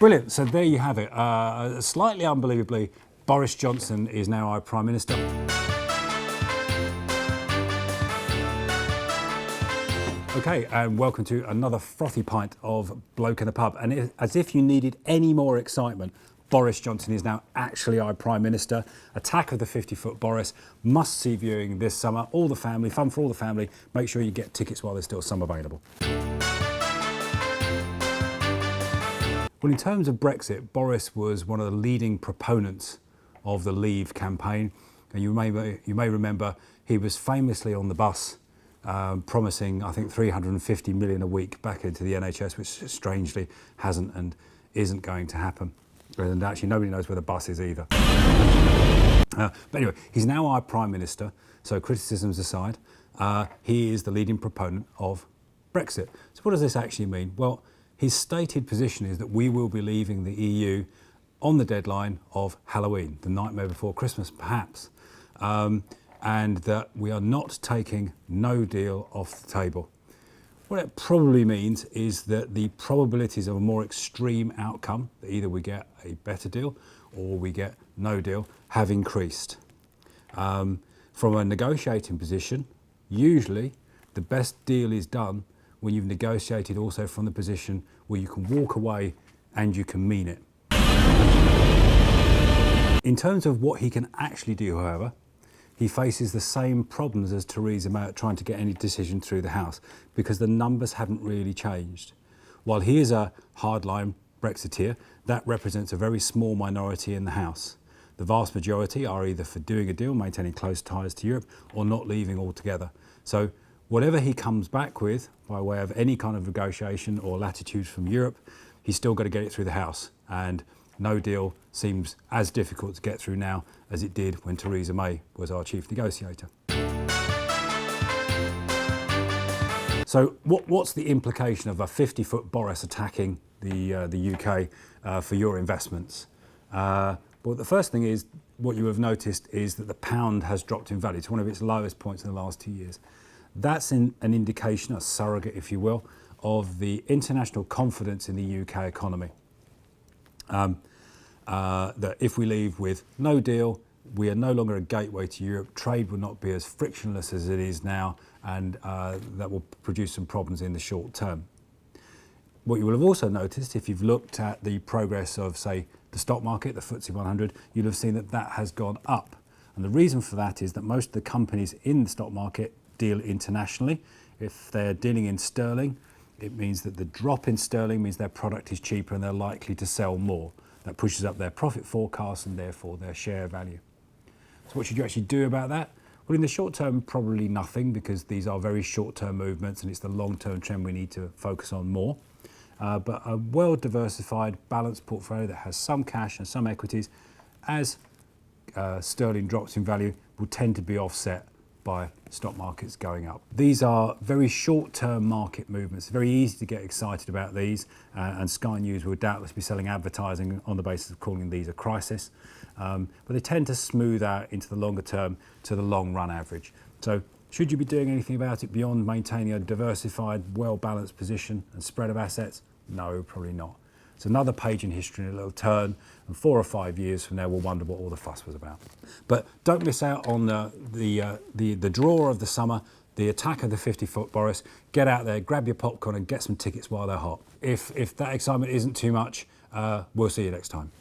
Brilliant. So there you have it. Slightly unbelievably, Boris Johnson is now our Prime Minister. Okay, and welcome to another frothy pint of Bloke in the Pub. And as if you needed any more excitement, Boris Johnson is now actually our Prime Minister. Attack of the 50-foot Boris, must-see viewing this summer. All the family, fun for all the family. Make sure you get tickets while there's still some available. Well, in terms of Brexit, Boris was one of the leading proponents of the Leave campaign. And you may remember he was famously on the bus promising, I think, 350 million a week back into the NHS, which strangely hasn't and isn't going to happen. And actually, nobody knows where the bus is either. But anyway, he's now our Prime Minister, so criticisms aside, he is the leading proponent of Brexit. So what does this actually mean? Well, his stated position is that we will be leaving the EU on the deadline of Halloween, the nightmare before Christmas, perhaps. And that we are not taking no deal off the table. What it probably means is that the probabilities of a more extreme outcome, that either we get a better deal or we get no deal, have increased. From a negotiating position, usually the best deal is done when you've negotiated also from the position where you can walk away and you can mean it. In terms of what he can actually do, however, he faces the same problems as Theresa May trying to get any decision through the House, because the numbers haven't really changed. While he is a hardline Brexiteer, that represents a very small minority in the House. The vast majority are either for doing a deal, maintaining close ties to Europe, or not leaving altogether. So whatever he comes back with, by way of any kind of negotiation or latitude from Europe, he's still got to get it through the House. And no deal seems as difficult to get through now as it did when Theresa May was our chief negotiator. So what's the implication of a 50-foot Boris attacking the UK for your investments? Well, the first thing is, what you have noticed is that the pound has dropped in value to one of its lowest points in the last 2 years. That's an indication, a surrogate, if you will, of the international confidence in the UK economy. That if we leave with no deal, we are no longer a gateway to Europe. Trade will not be as frictionless as it is now, and that will produce some problems in the short term. What you will have also noticed, if you've looked at the progress of, say, the stock market, the FTSE 100, you'll have seen that that has gone up. And the reason for that is that most of the companies in the stock market deal internationally. If they're dealing in sterling, it means that the drop in sterling means their product is cheaper and they're likely to sell more. That pushes up their profit forecast and therefore their share value. So what should you actually do about that? Well, in the short term, probably nothing, because these are very short-term movements and it's the long-term trend we need to focus on more. But a well-diversified, balanced portfolio that has some cash and some equities, as sterling drops in value, will tend to be offset by stock markets going up. These are very short-term market movements. It's very easy to get excited about these, and Sky News will doubtless be selling advertising on the basis of calling these a crisis. But they tend to smooth out into the longer term to the long-run average. So should you be doing anything about it beyond maintaining a diversified, well-balanced position and spread of assets? No, probably not. It's another page in history and a little turn, and 4 or 5 years from now we'll wonder what all the fuss was about. But don't miss out on the draw of the summer, the attack of the 50-foot Boris. Get out there, grab your popcorn and get some tickets while they're hot. If that excitement isn't too much, we'll see you next time.